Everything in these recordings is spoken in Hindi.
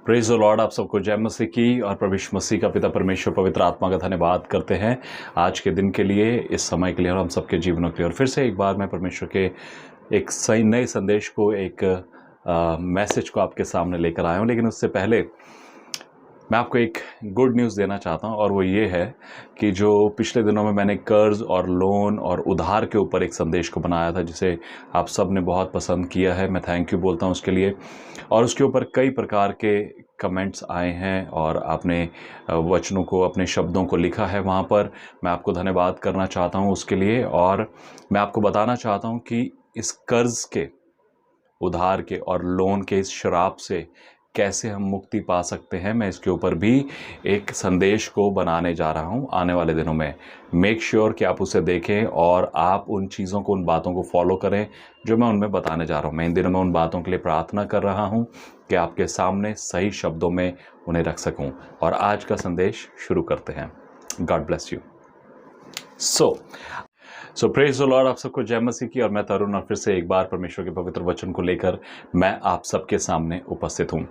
Praise the Lord. आप सबको जय मसीह की और प्रभु यीशु मसीह का पिता परमेश्वर पवित्र आत्मा का धन्यवाद करते हैं आज के दिन के लिए, इस समय के लिए और हम सबके जीवनों के लिए। और फिर से एक बार मैं परमेश्वर के एक सही नए संदेश को, एक मैसेज को आपके सामने लेकर आया हूँ। लेकिन उससे पहले मैं आपको एक गुड न्यूज़ देना चाहता हूँ, और वो ये है कि जो पिछले दिनों में मैंने कर्ज और लोन और उधार के ऊपर एक संदेश को बनाया था, जिसे आप सब ने बहुत पसंद किया है। मैं थैंक यू बोलता हूँ उसके लिए। और उसके ऊपर कई प्रकार के कमेंट्स आए हैं और आपने वचनों को, अपने शब्दों को लिखा है वहाँ पर। मैं आपको धन्यवाद करना चाहता हूँ उसके लिए। और मैं आपको बताना चाहता हूँ कि इस कर्ज के, उधार के और लोन के इस शराब से कैसे हम मुक्ति पा सकते हैं, मैं इसके ऊपर भी एक संदेश को बनाने जा रहा हूं आने वाले दिनों में। मेक श्योर कि आप उसे देखें और आप उन चीज़ों को, उन बातों को फॉलो करें जो मैं उनमें बताने जा रहा हूं। मैं इन दिनों में उन बातों के लिए प्रार्थना कर रहा हूं कि आपके सामने सही शब्दों में उन्हें रख सकूं। और आज का संदेश शुरू करते हैं। God bless you. So praise the Lord. आप सबको जय मसीह की। और मैं तरुण, और फिर से एक बार परमेश्वर के पवित्र वचन को लेकर मैं आप सबके सामने उपस्थित हूँ।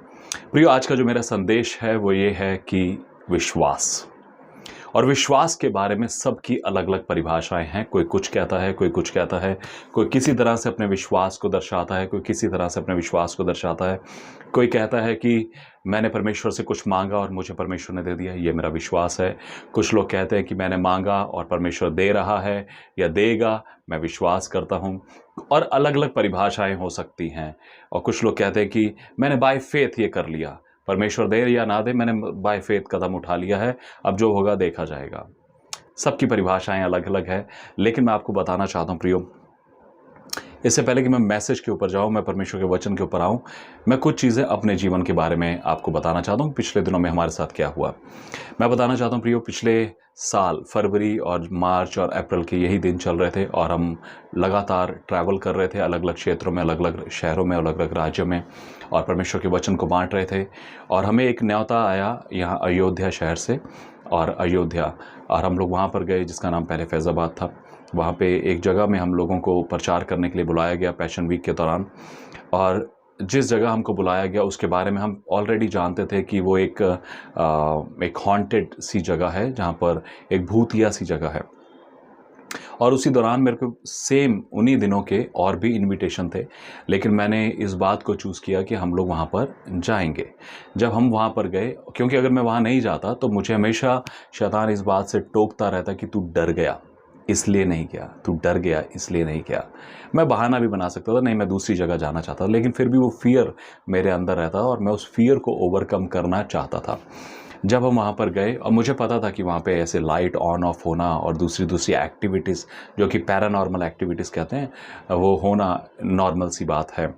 प्रियो, आज का जो मेरा संदेश है वो ये है कि विश्वास। और विश्वास के बारे में सबकी अलग अलग परिभाषाएं हैं। कोई कुछ कहता है, कोई कुछ कहता है। कोई किसी तरह से अपने विश्वास को दर्शाता है, कोई किसी तरह से अपने विश्वास को दर्शाता है। कोई कहता है कि मैंने परमेश्वर से कुछ मांगा और मुझे परमेश्वर ने दे दिया, ये मेरा विश्वास है। कुछ लोग कहते हैं कि मैंने मांगा और परमेश्वर दे रहा है या देगा, मैं विश्वास करता हूँ। और अलग अलग परिभाषाएं हो सकती हैं। और कुछ लोग कहते हैं कि मैंने बाय फेथ ये कर लिया, परमेश्वर दे या ना दे, मैंने बाय फेथ कदम उठा लिया है, अब जो होगा देखा जाएगा। सबकी परिभाषाएं अलग अलग है। लेकिन मैं आपको बताना चाहता हूँ प्रियो, इससे पहले कि मैं मैसेज के ऊपर जाऊं, मैं परमेश्वर के वचन के ऊपर आऊं, मैं कुछ चीज़ें अपने जीवन के बारे में आपको बताना चाहता हूं। पिछले दिनों में हमारे साथ क्या हुआ मैं बताना चाहता हूं प्रियो। पिछले साल फरवरी और मार्च और अप्रैल के यही दिन चल रहे थे और हम लगातार ट्रैवल कर रहे थे, अलग अलग क्षेत्रों में, अलग अलग शहरों में, अलग अलग राज्यों में, और परमेश्वर के वचन को बांट रहे थे। और हमें एक न्योता आया यहाँ अयोध्या शहर से, और अयोध्या, और हम लोग वहाँ पर गए जिसका नाम पहले फैज़ाबाद था। वहाँ पे एक जगह में हम लोगों को प्रचार करने के लिए बुलाया गया पैशन वीक के दौरान। और जिस जगह हमको बुलाया गया उसके बारे में हम ऑलरेडी जानते थे कि वो एक हॉन्टेड सी जगह है, जहाँ पर एक भूतिया सी जगह है। और उसी दौरान मेरे को सेम उन्हीं दिनों के और भी इनविटेशन थे, लेकिन मैंने इस बात को चूज़ किया कि हम लोग वहाँ पर जाएंगे। जब हम वहाँ पर गए, क्योंकि अगर मैं वहाँ नहीं जाता तो मुझे हमेशा शैतान इस बात से टोकता रहता कि तू डर गया इसलिए नहीं गया, तू डर गया इसलिए नहीं गया। मैं बहाना भी बना सकता था, नहीं मैं दूसरी जगह जाना चाहता था, लेकिन फिर भी वो फियर मेरे अंदर रहता और मैं उस फियर को ओवरकम करना चाहता था। जब हम वहाँ पर गए, और मुझे पता था कि वहाँ पे ऐसे लाइट ऑन ऑफ होना और दूसरी एक्टिविटीज़ जो कि पैरानॉर्मल एक्टिविटीज़ कहते हैं, वो होना नॉर्मल सी बात है।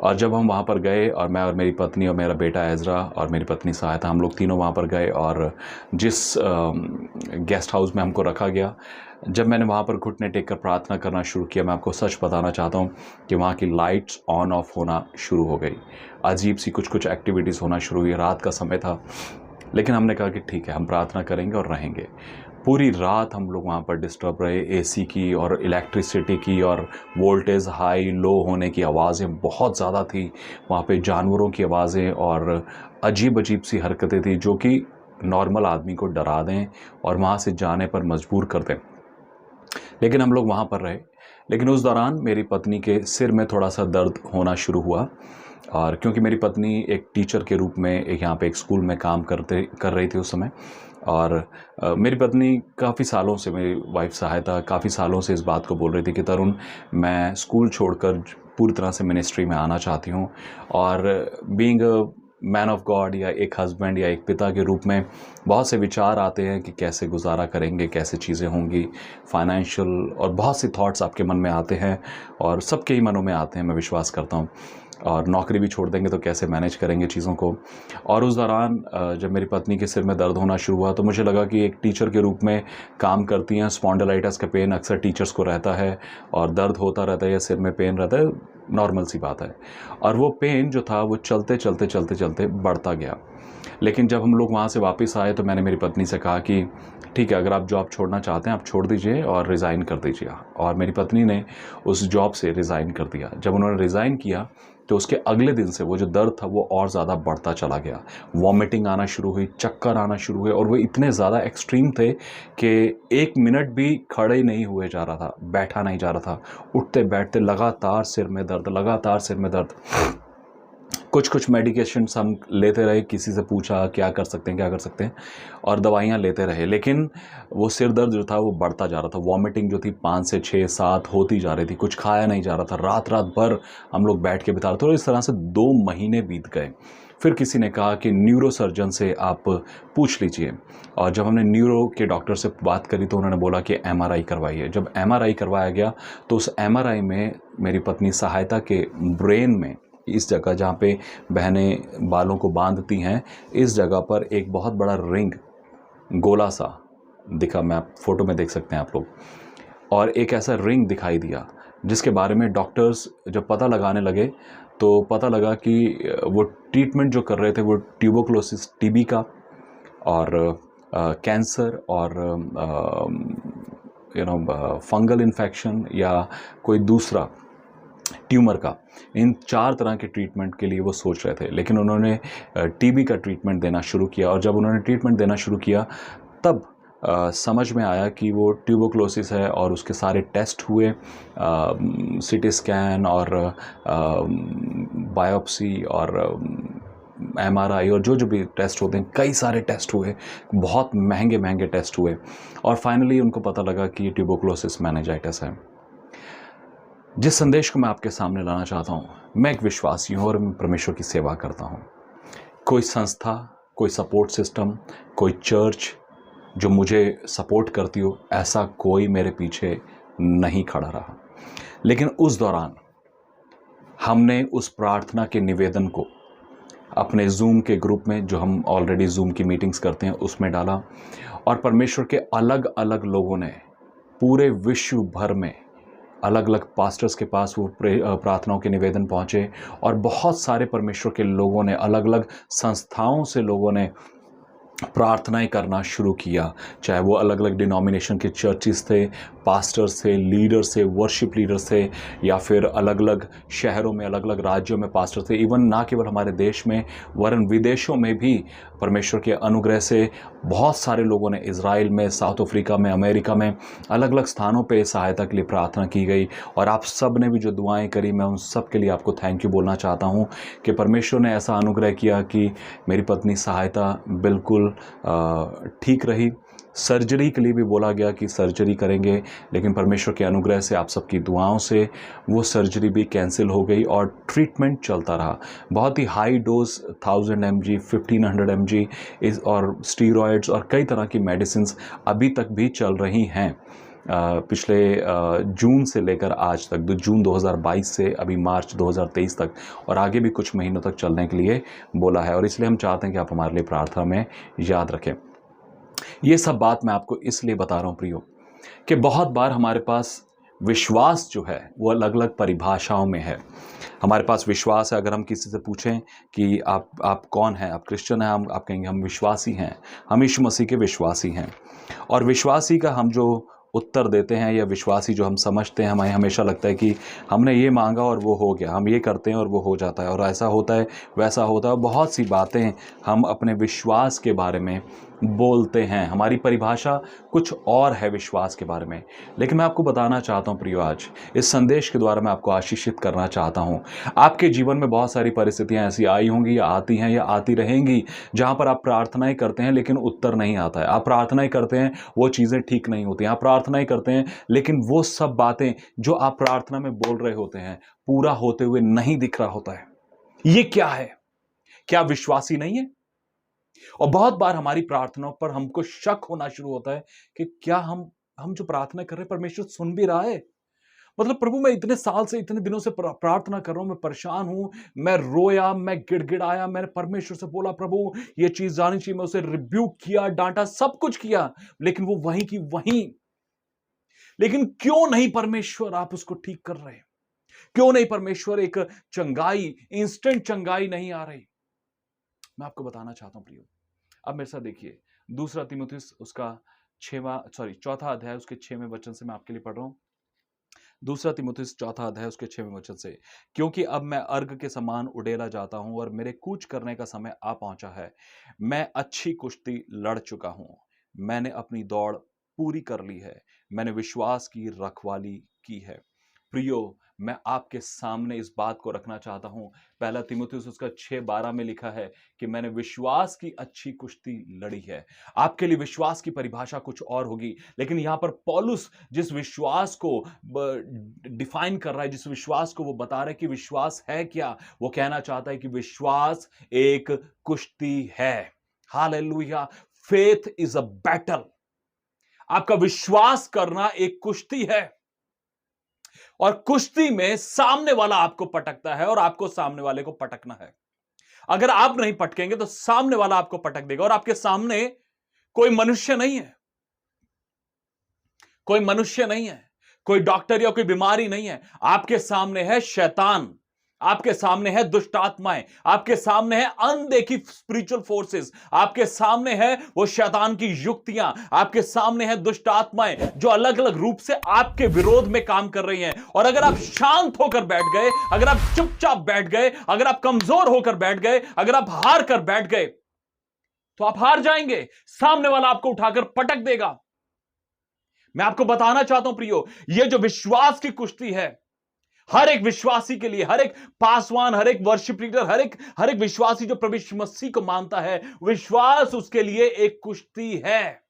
और जब हम वहाँ पर गए, और मैं और मेरी पत्नी और मेरा बेटा एजरा और मेरी पत्नी सहायता, हम लोग तीनों वहाँ पर गए। और जिस गेस्ट हाउस में हमको रखा गया, जब मैंने वहाँ पर घुटने टेक कर प्रार्थना करना शुरू किया, मैं आपको सच बताना चाहता हूँ कि वहाँ की लाइट्स ऑन ऑफ होना शुरू हो गई। अजीब सी कुछ एक्टिविटीज़ होना शुरू हुई। रात का समय था, लेकिन हमने कहा कि ठीक है, हम प्रार्थना करेंगे और रहेंगे। पूरी रात हम लोग वहाँ पर डिस्टर्ब रहे। एसी की और इलेक्ट्रिसिटी की और वोल्टेज हाई लो होने की आवाज़ें बहुत ज़्यादा थी। वहाँ पे जानवरों की आवाज़ें और अजीब सी हरकतें थी जो कि नॉर्मल आदमी को डरा दें और वहाँ से जाने पर मजबूर कर दें। लेकिन हम लोग वहाँ पर रहे। लेकिन उस दौरान मेरी पत्नी के सिर में थोड़ा सा दर्द होना शुरू हुआ। और क्योंकि मेरी पत्नी एक टीचर के रूप में यहाँ पे एक स्कूल में काम कर रही थी उस समय। और मेरी पत्नी काफ़ी सालों से, मेरी वाइफ सहायता काफ़ी सालों से इस बात को बोल रही थी कि तरुण, मैं स्कूल छोड़कर पूरी तरह से मिनिस्ट्री में आना चाहती हूँ। और being a man of God, या एक हस्बैंड या एक पिता के रूप में बहुत से विचार आते हैं कि कैसे गुजारा करेंगे, कैसे चीज़ें होंगी, फाइनेंशियल, और बहुत सी थॉट्स आपके मन में आते हैं और सबके ही मनों में आते हैं, मैं विश्वास करता हूँ। और नौकरी भी छोड़ देंगे तो कैसे मैनेज करेंगे चीज़ों को। और उस दौरान जब मेरी पत्नी के सिर में दर्द होना शुरू हुआ तो मुझे लगा कि एक टीचर के रूप में काम करती हैं, स्पॉन्डिलाइटिस का पेन अक्सर टीचर्स को रहता है और दर्द होता रहता है या सिर में पेन रहता है, नॉर्मल सी बात है। और वो पेन जो था वो चलते बढ़ता गया। लेकिन जब हम लोग वहाँ से वापस आए तो मैंने मेरी पत्नी से कहा कि ठीक है, अगर आप जॉब छोड़ना चाहते हैं आप छोड़ दीजिए और रिज़ाइन कर दीजिए। और मेरी पत्नी ने उस जॉब से रिज़ाइन कर दिया। जब उन्होंने रिज़ाइन किया तो उसके अगले दिन से वो जो दर्द था वो और ज़्यादा बढ़ता चला गया। वॉमिटिंग आना शुरू हुई, चक्कर आना शुरू हुए, और वो इतने ज़्यादा एक्सट्रीम थे कि 1 मिनट भी खड़े नहीं हुए जा रहा था, बैठा नहीं जा रहा था। उठते-बैठते लगातार सिर में दर्द, लगातार सिर में दर्द। कुछ मेडिकेशंस हम लेते रहे, किसी से पूछा क्या कर सकते हैं, क्या कर सकते हैं, और दवाइयाँ लेते रहे, लेकिन वो सिर दर्द जो था वो बढ़ता जा रहा था। वॉमिटिंग जो थी 5 से 6, 7 होती जा रही थी, कुछ खाया नहीं जा रहा था, रात-रात भर हम लोग बैठ के बिता रहे थे, और इस तरह से 2 महीने बीत गए। फिर किसी ने कहा कि न्यूरोसर्जन से आप पूछ लीजिए, और जब हमने न्यूरो के डॉक्टर से बात करी तो उन्होंने बोला कि एमआरआई करवाइए। जब एमआरआई करवाया गया तो उस एमआरआई में मेरी पत्नी सहायता के ब्रेन में, इस जगह जहाँ पे बहनें बालों को बांधती हैं, इस जगह पर एक बहुत बड़ा रिंग गोला सा दिखा, मैं आप फोटो में देख सकते हैं आप लोग, और एक ऐसा रिंग दिखाई दिया जिसके बारे में डॉक्टर्स जब पता लगाने लगे तो पता लगा कि वो ट्रीटमेंट जो कर रहे थे वो ट्यूबरकुलोसिस, टीबी का, और कैंसर, और फंगल इन्फेक्शन या कोई दूसरा ट्यूमर का, इन 4 तरह के ट्रीटमेंट के लिए वो सोच रहे थे। लेकिन उन्होंने टीबी का ट्रीटमेंट देना शुरू किया, और जब उन्होंने ट्रीटमेंट देना शुरू किया तब समझ में आया कि वो ट्यूबरकुलोसिस है, और उसके सारे टेस्ट हुए, सीटी स्कैन और बायोप्सी और एमआरआई और जो जो भी टेस्ट होते हैं, कई सारे टेस्ट हुए, बहुत महंगे महंगे टेस्ट हुए, और फाइनली उनको पता लगा कि ये ट्यूबरकुलोसिस मेनिंजाइटिस है। जिस संदेश को मैं आपके सामने लाना चाहता हूँ, मैं एक विश्वासी हूँ और मैं परमेश्वर की सेवा करता हूँ। कोई संस्था, कोई सपोर्ट सिस्टम, कोई चर्च जो मुझे सपोर्ट करती हो, ऐसा कोई मेरे पीछे नहीं खड़ा रहा। लेकिन उस दौरान हमने उस प्रार्थना के निवेदन को अपने जूम के ग्रुप में, जो हम ऑलरेडी जूम की मीटिंग्स करते हैं, उसमें डाला, और परमेश्वर के अलग अलग लोगों ने पूरे विश्व भर में अलग अलग पास्टर्स के पास वो प्रार्थनाओं के निवेदन पहुँचे, और बहुत सारे परमेश्वर के लोगों ने, अलग अलग संस्थाओं से लोगों ने प्रार्थनाएं करना शुरू किया। चाहे वो अलग अलग डिनोमिनेशन के चर्चिस थे, पास्टर्स थे, लीडर्स थे, वर्शिप लीडर्स थे, या फिर अलग अलग शहरों में, अलग अलग राज्यों में पास्टर्स थे। इवन ना केवल हमारे देश में, वरन विदेशों में भी परमेश्वर के अनुग्रह से बहुत सारे लोगों ने, इज़राइल में, साउथ अफ्रीका में, अमेरिका में, अलग अलग स्थानों पे सहायता के लिए प्रार्थना की गई। और आप सब ने भी जो दुआएं करी, मैं उन सब के लिए आपको थैंक यू बोलना चाहता हूँ कि परमेश्वर ने ऐसा अनुग्रह किया कि मेरी पत्नी सहायता बिल्कुल ठीक रही। सर्जरी के लिए भी बोला गया कि सर्जरी करेंगे, लेकिन परमेश्वर के अनुग्रह से, आप सबकी दुआओं से वो सर्जरी भी कैंसिल हो गई, और ट्रीटमेंट चलता रहा। बहुत ही हाई डोज 1000 mg, 1500 mg इस, और स्टीरॉयड्स और कई तरह की मेडिसिन्स अभी तक भी चल रही हैं। पिछले जून से लेकर आज तक, जून 2022 से अभी मार्च 2023 तक, और आगे भी कुछ महीनों तक चलने के लिए बोला है। और इसलिए हम चाहते हैं कि आप हमारे लिए प्रार्थना में याद रखें। ये सब बात मैं आपको इसलिए बता रहा हूँ प्रियो, कि बहुत बार हमारे पास विश्वास जो है वो अलग अलग परिभाषाओं में है। हमारे पास विश्वास है, अगर हम किसी से पूछें कि आप कौन हैं, आप क्रिश्चियन हैं, आप कहेंगे हम विश्वासी हैं, हम यीशु मसीह के विश्वासी हैं। और विश्वासी का हम जो उत्तर देते हैं, या विश्वासी जो हम समझते हैं, हमें हमेशा लगता है कि हमने ये मांगा और वो हो गया, हम ये करते हैं और वो हो जाता है, और ऐसा होता है, वैसा होता है। बहुत सी बातें हम अपने विश्वास के बारे में बोलते हैं, हमारी परिभाषा कुछ और है विश्वास के बारे में। लेकिन मैं आपको बताना चाहता हूँ प्रियो, आज इस संदेश के द्वारा मैं आपको आशीषित करना चाहता हूँ। आपके जीवन में बहुत सारी परिस्थितियाँ ऐसी आई होंगी, या आती हैं, या आती रहेंगी, जहाँ पर आप प्रार्थनाएं करते हैं लेकिन उत्तर नहीं आता है। आप प्रार्थनाएं करते हैं, वो चीज़ें ठीक नहीं होती हैं। आप प्रार्थनाएं करते हैं, लेकिन वो सब बातें जो आप प्रार्थना में बोल रहे होते हैं, पूरा होते हुए नहीं दिख रहा होता है। ये क्या है? क्या विश्वासी नहीं है? और बहुत बार हमारी प्रार्थनाओं पर हमको शक होना शुरू होता है कि क्या हम जो प्रार्थना कर रहे हैं, परमेश्वर सुन भी रहा है? मतलब प्रभु, मैं इतने साल से, इतने दिनों से प्रार्थना कर रहा हूं, मैं परेशान हूं, मैं रोया, मैं गिड़गिड़ाया, मैंने परमेश्वर से बोला प्रभु ये चीज जानी चाहिए, मैं उसे रिब्यूक किया, डांटा, सब कुछ किया, लेकिन वो वहीं की वहीं। लेकिन क्यों नहीं परमेश्वर आप उसको ठीक कर रहे? क्यों नहीं परमेश्वर एक चंगाई, इंस्टेंट चंगाई नहीं आ रही? मैं आपको बताना चाहता हूं प्रियो, अब मेरे साथ देखिए, दूसरा तीमुथियुस उसका 6वां, सॉरी 4था अध्याय, उसके 6वें वचन से मैं आपके लिए पढ़ रहा हूं। दूसरा तीमुथियुस चौथा अध्याय उसके 6वें वचन से, क्योंकि अब मैं अर्घ के समान उडेला जाता हूं और मेरे कूच करने का समय आ पहुंचा है। मैं अच्छी कुश्ती लड़ चुका हूं, मैंने अपनी दौड़ पूरी कर ली है, मैंने विश्वास की रखवाली की है। प्रियो, मैं आपके सामने इस बात को रखना चाहता हूं। पहला तीमुथियुस उसका 6:12 में लिखा है कि मैंने विश्वास की अच्छी कुश्ती लड़ी है। आपके लिए विश्वास की परिभाषा कुछ और होगी, लेकिन यहां पर पौलुस जिस विश्वास को डिफाइन कर रहा है, जिस विश्वास को वो बता रहा है कि विश्वास है क्या, वो कहना चाहता है कि विश्वास एक कुश्ती है। Hallelujah. Faith is a battle. आपका विश्वास करना एक कुश्ती है, और कुश्ती में सामने वाला आपको पटकता है और आपको सामने वाले को पटकना है। अगर आप नहीं पटकेंगे तो सामने वाला आपको पटक देगा। और आपके सामने कोई मनुष्य नहीं है, कोई मनुष्य नहीं है, कोई डॉक्टर या कोई बीमारी नहीं है। आपके सामने है शैतान, आपके सामने है दुष्ट आत्माएं, आपके सामने है अनदेखी स्पिरिचुअल फोर्सेस, आपके सामने है वो शैतान की युक्तियां, आपके सामने है दुष्ट आत्माएं जो अलग अलग रूप से आपके विरोध में काम कर रही हैं। और अगर आप शांत होकर बैठ गए, अगर आप चुपचाप बैठ गए, अगर आप कमजोर होकर बैठ गए, अगर आप हार कर बैठ गए, तो आप हार जाएंगे। सामने वाला आपको उठाकर पटक देगा। मैं आपको बताना चाहता हूं प्रियो, यह जो विश्वास की कुश्ती है, हर एक विश्वासी के लिए, हर एक पासवान, हर एक वर्शिप लीडर, हर एक विश्वासी जो प्रभु यीशु मसीह को मानता है, विश्वास उसके लिए एक कुश्ती है।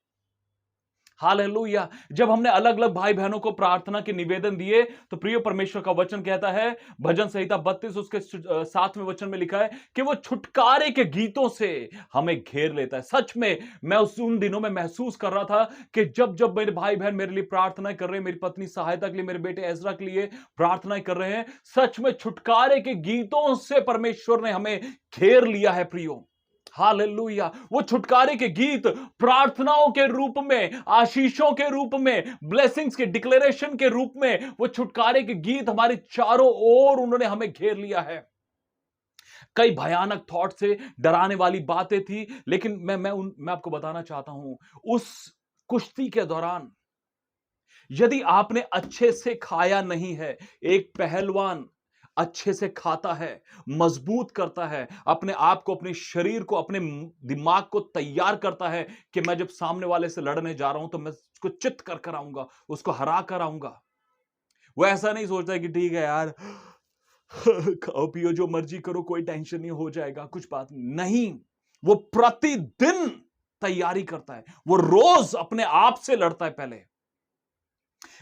हालेलुया। जब हमने अलग अलग भाई बहनों को प्रार्थना के निवेदन दिए, तो प्रिय परमेश्वर का वचन कहता है, भजन संहिता 32 उसके 7वें वचन में लिखा है कि वो छुटकारे के गीतों से हमें घेर लेता है। सच में मैं उन दिनों में महसूस कर रहा था कि जब जब मेरे भाई बहन मेरे लिए प्रार्थनाएं कर रहे हैं, मेरी पत्नी सहायता के लिए, मेरे बेटे एजरा के लिए प्रार्थनाएं कर रहे हैं, सच में छुटकारे के गीतों से परमेश्वर ने हमें घेर लिया है प्रियो। हालेलुया। वो छुटकारे के गीत प्रार्थनाओं के रूप में, आशीषों के रूप में, ब्लेसिंग्स के डिक्लेरेशन के रूप में, वो छुटकारे के गीत हमारे चारों ओर उन्होंने हमें घेर लिया है। कई भयानक थॉट से, डराने वाली बातें थी, लेकिन मैं आपको बताना चाहता हूं, उस कुश्ती के दौरान यदि आपने अच्छे से खाया नहीं है, एक पहलवान अच्छे से खाता है, मजबूत करता है, अपने आप को, अपने शरीर को, अपने दिमाग को तैयार करता है कि मैं जब सामने वाले से लड़ने जा रहा हूं तो मैं उसको चित कर कर आऊंगा, उसको हरा कर आऊंगा। वो ऐसा नहीं सोचता है कि ठीक है यार, खाओ पियो जो मर्जी करो, कोई टेंशन नहीं, हो जाएगा, कुछ बात नहीं। वो प्रतिदिन तैयारी करता है, वो रोज अपने आप से लड़ता है। पहले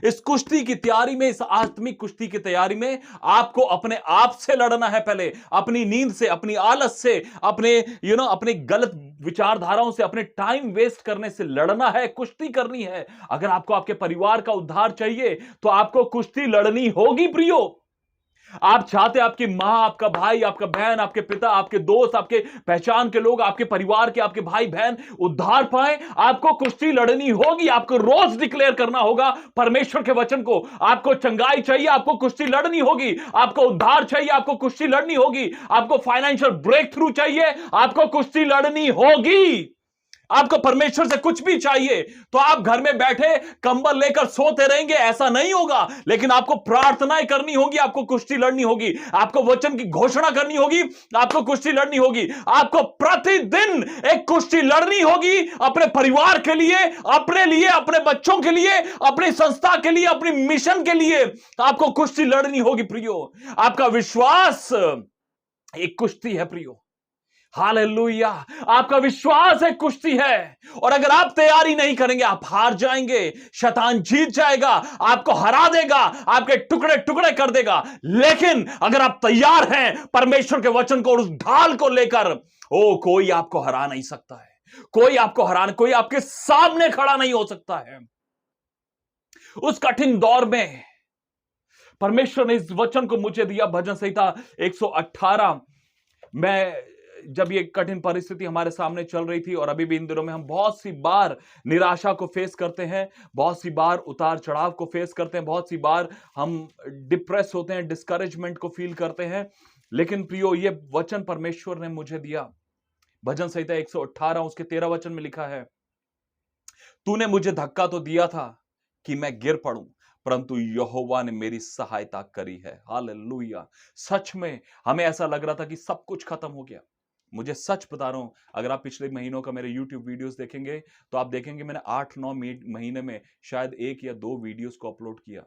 इस कुश्ती की तैयारी में, इस आत्मिक कुश्ती की तैयारी में आपको अपने आप से लड़ना है। पहले अपनी नींद से, अपनी आलस से, अपने अपने गलत विचारधाराओं से, अपने टाइम वेस्ट करने से लड़ना है, कुश्ती करनी है। अगर आपको आपके परिवार का उद्धार चाहिए तो आपको कुश्ती लड़नी होगी प्रियो। आप चाहते आपकी मां, आपका भाई, आपका बहन, आपके पिता, आपके दोस्त, आपके पहचान के लोग, आपके परिवार के, आपके भाई बहन उद्धार पाए, आपको कुश्ती लड़नी होगी। आपको रोज डिक्लेयर करना होगा परमेश्वर के वचन को। आपको चंगाई चाहिए, आपको कुश्ती लड़नी होगी। आपको उद्धार चाहिए, आपको कुश्ती लड़नी होगी। आपको फाइनेंशियल ब्रेक थ्रू चाहिए, आपको कुश्ती लड़नी होगी। आपको परमेश्वर से कुछ भी चाहिए तो आप घर में बैठे कंबल लेकर सोते रहेंगे, ऐसा नहीं होगा। लेकिन आपको प्रार्थनाएं करनी होगी, आपको कुश्ती लड़नी होगी, आपको वचन की घोषणा करनी होगी, आपको कुश्ती लड़नी होगी। आपको प्रतिदिन एक कुश्ती लड़नी होगी, अपने परिवार के लिए, अपने लिए, अपने बच्चों के लिए, अपनी संस्था के लिए, अपनी मिशन के लिए आपको कुश्ती लड़नी होगी प्रियो। आपका विश्वास एक कुश्ती है प्रियो। हालेलुया। आपका विश्वास एक कुश्ती है, और अगर आप तैयारी नहीं करेंगे आप हार जाएंगे। शैतान जीत जाएगा, आपको हरा देगा, आपके टुकड़े टुकड़े कर देगा। लेकिन अगर आप तैयार हैं परमेश्वर के वचन को और उस ढाल को लेकर, कोई आपको हरा नहीं सकता है, कोई आपको कोई आपके सामने खड़ा नहीं हो सकता है। उस कठिन दौर में परमेश्वर ने इस वचन को मुझे दिया, भजन संहिता 118 में। जब ये कठिन परिस्थिति हमारे सामने चल रही थी, और अभी भी इन दिनों में हम बहुत सी बार निराशा को फेस करते हैं, बहुत सी बार उतार चढ़ाव को फेस करते हैं, बहुत सी बार हम डिप्रेस होते हैं, डिस्करेजमेंट को फील करते हैं। लेकिन प्रियो, ये वचन परमेश्वर ने मुझे दिया। भजन संहिता 118 उसके 13 वचन में लिखा है, तूने मुझे धक्का तो दिया था कि मैं गिर पड़ूं, परंतु यहोवा ने मेरी सहायता करी है। हालेलुया। सच में हमें ऐसा लग रहा था कि सब कुछ खत्म हो गया। मुझे सच बता रहा हूं, अगर आप पिछले महीनों का मेरे YouTube वीडियोस देखेंगे तो आप देखेंगे मैंने 8-9 महीने में शायद 1 या 2 वीडियोस को अपलोड किया।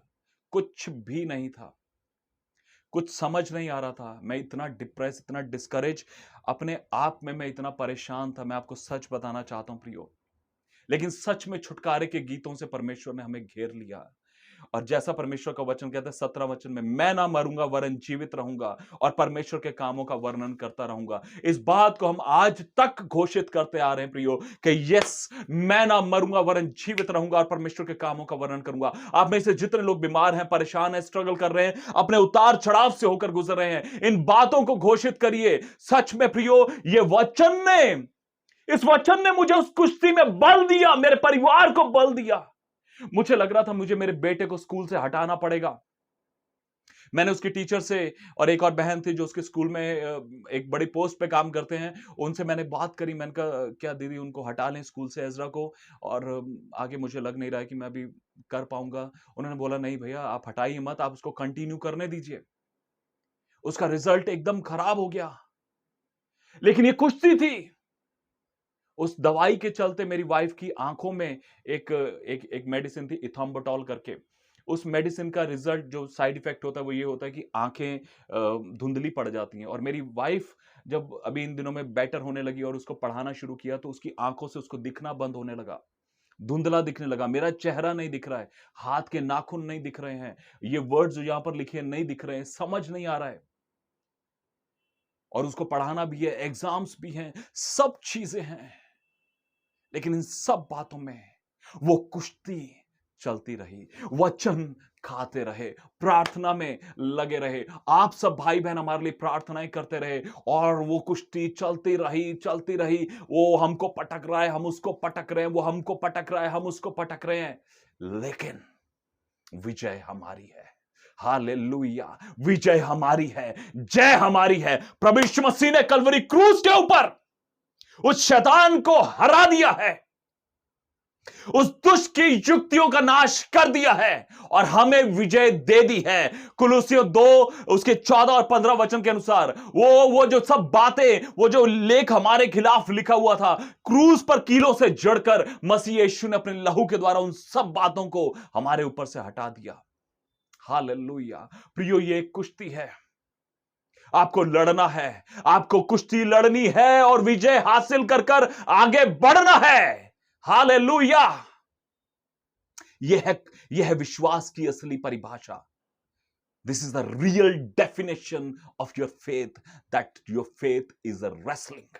कुछ भी नहीं था, कुछ समझ नहीं आ रहा था। मैं इतना डिप्रेस, इतना डिस्करेज, अपने आप में मैं इतना परेशान था। मैं आपको सच बताना चाहता हूं प्रियो, लेकिन सच में छुटकारे के गीतों से परमेश्वर ने हमें घेर लिया। और जैसा परमेश्वर का वचन कहता है 17 वचन में, मैं ना मरूंगा वरन जीवित रहूंगा और परमेश्वर के कामों का वर्णन करता रहूंगा। इस बात को हम आज तक घोषित करते आ रहे हैं प्रियो कि यस, मैं ना मरूंगा वरन जीवित रहूंगा और परमेश्वर के कामों का वर्णन करूंगा। आप में से जितने लोग बीमार हैं, परेशान हैं, स्ट्रगल कर रहे हैं, अपने उतार चढ़ाव से होकर गुजर रहे हैं, इन बातों को घोषित करिए। सच में प्रियो, इस वचन ने मुझे उस कुश्ती में बल दिया, मेरे परिवार को बल दिया। मुझे लग रहा था मुझे मेरे बेटे को स्कूल से हटाना पड़ेगा। मैंने उसकी टीचर से, और एक और बहन थी जो उसके स्कूल में एक बड़ी पोस्ट पे काम करते हैं, उनसे मैंने बात करी। मैंने कहा क्या दीदी उनको हटा लें स्कूल से, एजरा को, और आगे मुझे लग नहीं रहा है कि मैं अभी कर पाऊंगा। उन्होंने बोला नहीं भैया आप हटाइए मत, आप उसको कंटिन्यू करने दीजिए। उसका रिजल्ट एकदम खराब हो गया, लेकिन ये कुश्ती थी। उस दवाई के चलते मेरी वाइफ की आंखों में एक मेडिसिन थी इथाम्बोटॉल करके। उस मेडिसिन का रिजल्ट जो साइड इफेक्ट होता है वो ये होता है कि आंखें धुंधली पड़ जाती हैं। और मेरी वाइफ जब अभी इन दिनों में बेटर होने लगी और उसको पढ़ाना शुरू किया तो उसकी आंखों से उसको दिखना बंद होने लगा, धुंधला दिखने लगा। मेरा चेहरा नहीं दिख रहा है, हाथ के नाखून नहीं दिख रहे हैं, ये वर्ड्स जो यहां पर लिखे नहीं दिख रहे हैं, समझ नहीं आ रहा है। और उसको पढ़ाना भी है, एग्जाम्स भी हैं, सब चीजें हैं, लेकिन इन सब बातों में वो कुश्ती चलती रही, वचन खाते रहे, प्रार्थना में लगे रहे। आप सब भाई बहन हमारे लिए प्रार्थनाएं करते रहे, और वो कुश्ती चलती रही, चलती रही। वो हमको पटक रहा है, हम उसको पटक रहे हैं, वो हमको पटक रहा है, हम उसको पटक रहे हैं, लेकिन विजय हमारी है। हालेलुया, विजय हमारी है, जय हमारी है। प्रभु यीशु मसीह ने कलवरी क्रूस के ऊपर उस शैतान को हरा दिया है, उस दुष्ट की युक्तियों का नाश कर दिया है और हमें विजय दे दी है। कुलुसियों 2 उसके 14 और 15 वचन के अनुसार वो जो सब बातें, वो जो लेख हमारे खिलाफ लिखा हुआ था, क्रूस पर कीलों से जड़कर मसीह यीशु ने अपने लहू के द्वारा उन सब बातों को हमारे ऊपर से हटा दिया। हालेलुया। प्रियो, ये एक कुश्ती है, आपको लड़ना है, आपको कुश्ती लड़नी है और विजय हासिल कर कर आगे बढ़ना है। हालेलुया। यह है विश्वास की असली परिभाषा। This is the real definition of your faith, that your faith is a wrestling.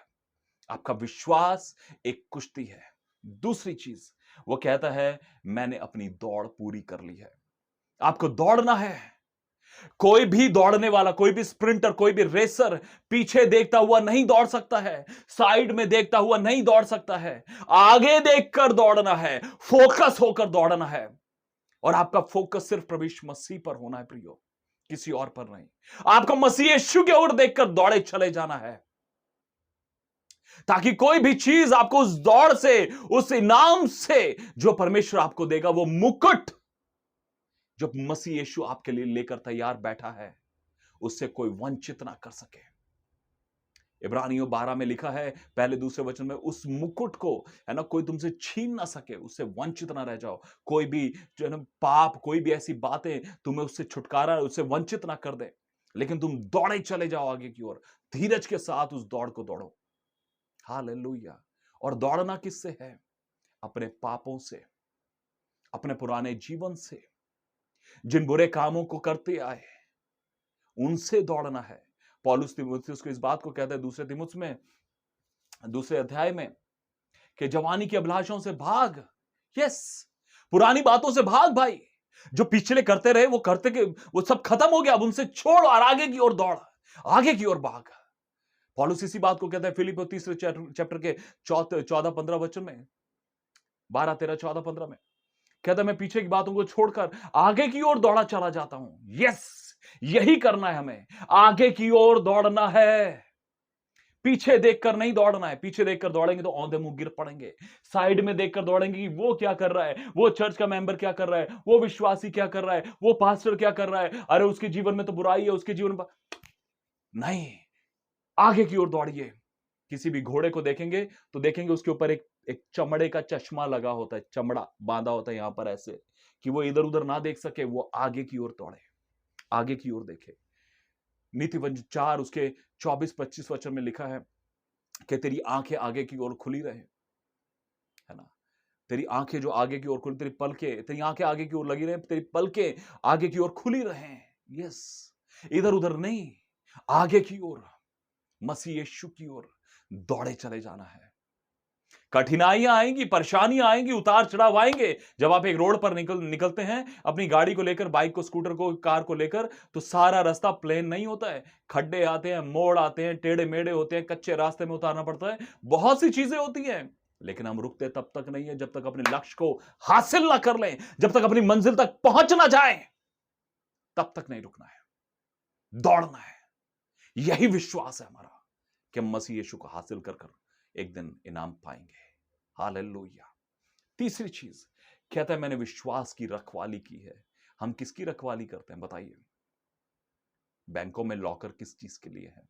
आपका विश्वास एक कुश्ती है। दूसरी चीज वो कहता है, मैंने अपनी दौड़ पूरी कर ली है। आपको दौड़ना है। कोई भी दौड़ने वाला, कोई भी स्प्रिंटर, कोई भी रेसर पीछे देखता हुआ नहीं दौड़ सकता है, साइड में देखता हुआ नहीं दौड़ सकता है। आगे देखकर दौड़ना है, फोकस होकर दौड़ना है, और आपका फोकस सिर्फ प्रभु यीशु मसीह पर होना है प्रियो, किसी और पर नहीं। आपको मसीह यीशु की ओर देखकर दौड़े चले जाना है, ताकि कोई भी चीज आपको उस दौड़ से, उस इनाम से जो परमेश्वर आपको देगा, वो मुकुट जो मसीह यीशु आपके लिए लेकर तैयार बैठा है, उससे कोई वंचित ना कर सके। इब्रानियों 12 में लिखा है, पहले दूसरे वचन में, उस मुकुट को है ना कोई तुमसे छीन ना सके, उससे वंचित ना रह जाओ। कोई भी जो है ना पाप, कोई भी ऐसी बातें तुम्हें उससे छुटकारा, उससे वंचित ना कर दे, लेकिन तुम दौड़े चले जाओ आगे की ओर, धीरज के साथ उस दौड़ को दौड़ो। हालेलुया। और दौड़ना किससे है? अपने पापों से, अपने पुराने जीवन से, जिन बुरे कामों को करते आए उनसे दौड़ना है। पौलुस तीमुथियुस को इस बात को कहता है दूसरे तीमुथियुस में, दूसरे अध्याय में, कि जवानी की अभिलाषाओं से भाग। यस, पुरानी बातों से भाग भाई। जो पिछले करते रहे वो करते के वो सब खत्म हो गया, अब उनसे छोड़ और आगे की ओर दौड़, आगे की ओर भाग। पौलुस इसी बात को कहता है फिलिपियों 3 चैप्टर के 14-15 वचन में, 12, 13, 14, 15 में कहता है, मैं पीछे की बातों को छोड़कर आगे की ओर दौड़ा चला जाता हूं। यस, यही करना है हमें, आगे की ओर दौड़ना है। पीछे देखकर नहीं दौड़ना है। पीछे देखकर दौड़ेंगे तो औंधे मुंह गिर पड़ेंगे। साइड में देखकर दौड़ेंगे कि वो क्या कर रहा है, वो चर्च का मेंबर क्या कर रहा है, वो विश्वासी क्या कर रहा है, वो पास्टर क्या कर रहा है, अरे उसके जीवन में तो बुराई है, उसके जीवन में नहीं। आगे की ओर दौड़िए। किसी भी घोड़े को देखेंगे तो देखेंगे उसके ऊपर एक एक चमड़े का चश्मा लगा होता है, चमड़ा बांधा होता है यहां पर ऐसे कि वो इधर उधर ना देख सके, वो आगे की ओर दौड़े, आगे की ओर देखे। नीति वंश 4 उसके 24-25 वचन में लिखा है कि तेरी आंखें आगे की ओर खुली रहे, है ना। तेरी आंखें जो आगे की ओर खुली, तेरी आंखें आगे की ओर लगी रहे, तेरी पलकें आगे की ओर खुली रहे। यस, इधर उधर नहीं, आगे की ओर, मसीह यीशु की ओर दौड़े चले जाना है। कठिनाइयां आएंगी, परेशानियां आएंगी, उतार चढ़ाव आएंगे। जब आप एक रोड पर निकलते हैं अपनी गाड़ी को लेकर, बाइक को, स्कूटर को, कार को लेकर, तो सारा रास्ता प्लेन नहीं होता है। खड्डे आते हैं, मोड़ आते हैं, टेढ़े मेढ़े होते हैं, कच्चे रास्ते में उतारना पड़ता है, बहुत सी चीजें होती हैं। लेकिन हम रुकते तब तक नहीं है जब तक अपने लक्ष्य को हासिल ना कर लें, जब तक अपनी मंजिल तक पहुंच ना जाए, तब तक नहीं रुकना है, दौड़ना है। यही विश्वास है हमारा कि हम मसीह यीशु को हासिल कर कर एक दिन इनाम पाएंगे। हालेलुया। तीसरी चीज कहता है मैंने विश्वास की रखवाली की है। हम किसकी रखवाली करते हैं बताइए? बैंकों में लॉकर किस चीज के लिए है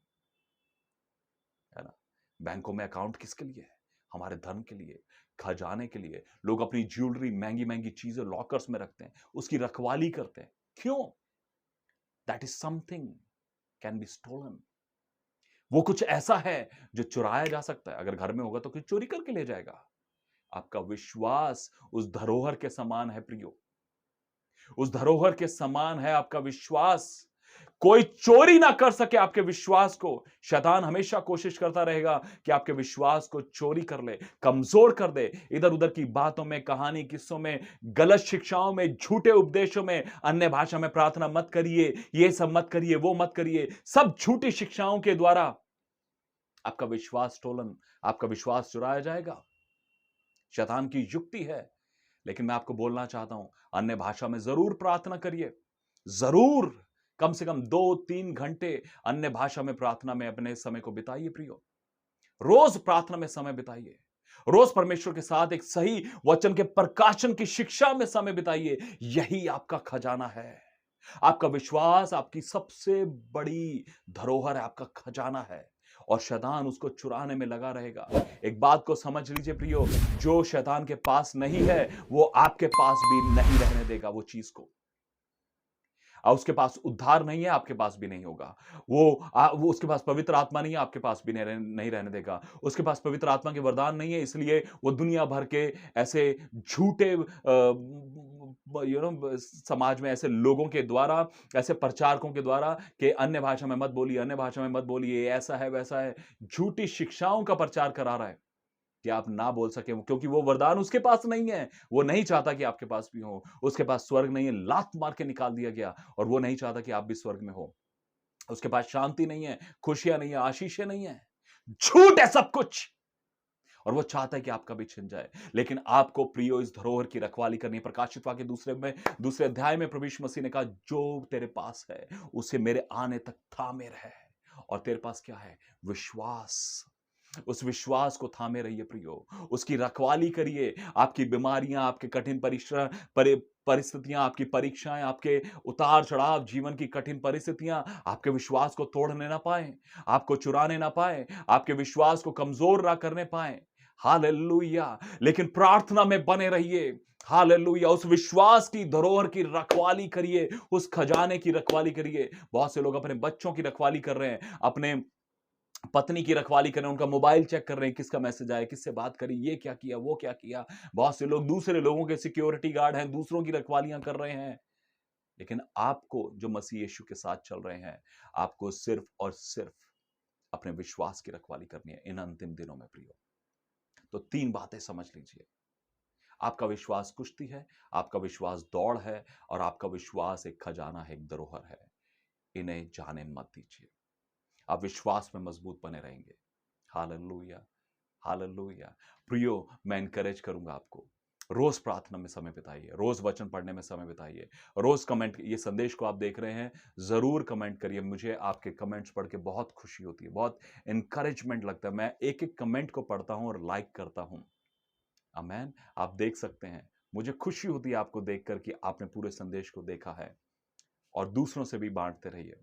ना? बैंकों में अकाउंट किसके लिए है? हमारे धन के लिए, खजाने के लिए। लोग अपनी ज्वेलरी, महंगी महंगी चीजें लॉकर्स में रखते हैं, उसकी रखवाली करते हैं। क्यों? That is something can be stolen. वो कुछ ऐसा है जो चुराया जा सकता है। अगर घर में होगा तो कोई चोरी करके ले जाएगा। आपका विश्वास उस धरोहर के समान है प्रियो, उस धरोहर के समान है आपका विश्वास। कोई चोरी ना कर सके आपके विश्वास को। शैतान हमेशा कोशिश करता रहेगा कि आपके विश्वास को चोरी कर ले, कमजोर कर दे। इधर उधर की बातों में, कहानी किस्सों में, गलत शिक्षाओं में, झूठे उपदेशों में, अन्य भाषा में प्रार्थना मत करिए, ये सब मत करिए, वो मत करिए, सब झूठी शिक्षाओं के द्वारा आपका विश्वास स्टोलन, आपका विश्वास चुराया जाएगा। शैतान की युक्ति है। लेकिन मैं आपको बोलना चाहता हूं, अन्य भाषा में जरूर प्रार्थना करिए, जरूर कम से कम 2-3 घंटे अन्य भाषा में प्रार्थना में अपने समय को बिताइए प्रियो। रोज प्रार्थना में समय बिताइए, रोज परमेश्वर के साथ एक सही वचन के प्रकाशन की शिक्षा में समय बिताइए। यही आपका खजाना है। आपका विश्वास आपकी सबसे बड़ी धरोहर है, आपका खजाना है, और शैतान उसको चुराने में लगा रहेगा। एक बात को समझ लीजिए प्रियो, जो शैतान के पास नहीं है वो आपके पास भी नहीं रहने देगा वो चीज को। और उसके पास उद्धार नहीं है, आपके पास भी नहीं होगा। वो उसके पास पवित्र आत्मा नहीं है, आपके पास भी नहीं रहने देगा। उसके पास पवित्र आत्मा के वरदान नहीं है, इसलिए वो दुनिया भर के ऐसे झूठे समाज में ऐसे लोगों के द्वारा, ऐसे प्रचारकों के द्वारा कि अन्य भाषा में मत बोलिए, अन्य भाषा में मत बोलिए, ऐसा है वैसा है, झूठी शिक्षाओं का प्रचार करा रहा है कि आप ना बोल सके, क्योंकि वो वरदान उसके पास नहीं है। वो नहीं चाहता कि आपके पास भी हो। उसके पास स्वर्ग नहीं है, लात मार के निकाल दिया गया, और वो नहीं चाहता कि आप भी स्वर्ग में हो। उसके पास शांति नहीं है, खुशियां नहीं है, आशीषें नहीं है, झूठ है सब कुछ, और वो चाहता है कि आपका भी छिन जाए। लेकिन आपको प्रियो इस धरोहर की रखवाली करनी है। प्रकाशित वाक्य दूसरे अध्याय में प्रभु यीशु मसीह ने कहा, जो तेरे पास है उसे मेरे आने तक थामे रहे। और तेरे पास क्या है? विश्वास। उस विश्वास को थामे रहिए प्रियो, उसकी रखवाली करिए। आपकी बीमारियां, आपके कठिन परिस्थितियां, आपकी परीक्षाएं, आपके उतार चढ़ाव, जीवन की कठिन परिस्थितियां आपके विश्वास को तोड़ने ना पाए, आपको चुराने ना पाए, आपके विश्वास को कमजोर ना करने पाए। हालेलुया। लेकिन प्रार्थना में बने रहिए। हालेलुया। उस विश्वास की धरोहर की रखवाली करिए, उस खजाने की रखवाली करिए। बहुत से लोग अपने बच्चों की रखवाली कर रहे हैं, अपने पत्नी की रखवाली कर रहे हैं, उनका मोबाइल चेक कर रहे हैं, किसका मैसेज आया, किससे बात करी, ये क्या किया, वो क्या किया। बहुत से लोग दूसरे लोगों के सिक्योरिटी गार्ड हैं, दूसरों की रखवालियां कर रहे हैं। लेकिन आपको जो मसीह यीशु के साथ चल रहे हैं, आपको सिर्फ और सिर्फ अपने विश्वास की रखवाली करनी है इन अंतिम दिनों में प्रियो। तो 3 बातें समझ लीजिए। आपका विश्वास कुश्ती है, आपका विश्वास दौड़ है, और आपका विश्वास एक खजाना है, एक धरोहर है। इन्हें जाने मत दीजिए। आप विश्वास में मजबूत बने रहेंगे। Hallelujah, hallelujah. प्रियो, मैं एनकरेज करूंगा आपको, रोज प्रार्थना में समय बिताइए, रोज वचन पढ़ने में समय बिताइए, रोज कमेंट, ये संदेश को आप देख रहे हैं, जरूर कमेंट करिए। मुझे आपके कमेंट्स पढ़ के बहुत खुशी होती है, बहुत इंकरेजमेंट लगता है। मैं एक एक कमेंट को पढ़ता हूं और लाइक करता हूं। आमेन। आप देख सकते हैं, मुझे खुशी होती है आपको देखकर कि आपने पूरे संदेश को देखा है, और दूसरों से भी बांटते रहिए।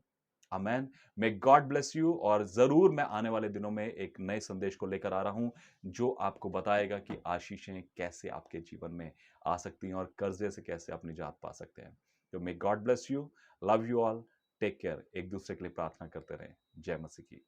Amen. May God bless you. और जरूर मैं आने वाले दिनों में एक नए संदेश को लेकर आ रहा हूं, जो आपको बताएगा कि आशीषें कैसे आपके जीवन में आ सकती हैं और कर्जे से कैसे आप निजात पा सकते हैं। तो may God bless you. Love you all. Take care. एक दूसरे के लिए प्रार्थना करते रहें। जय मसीह की।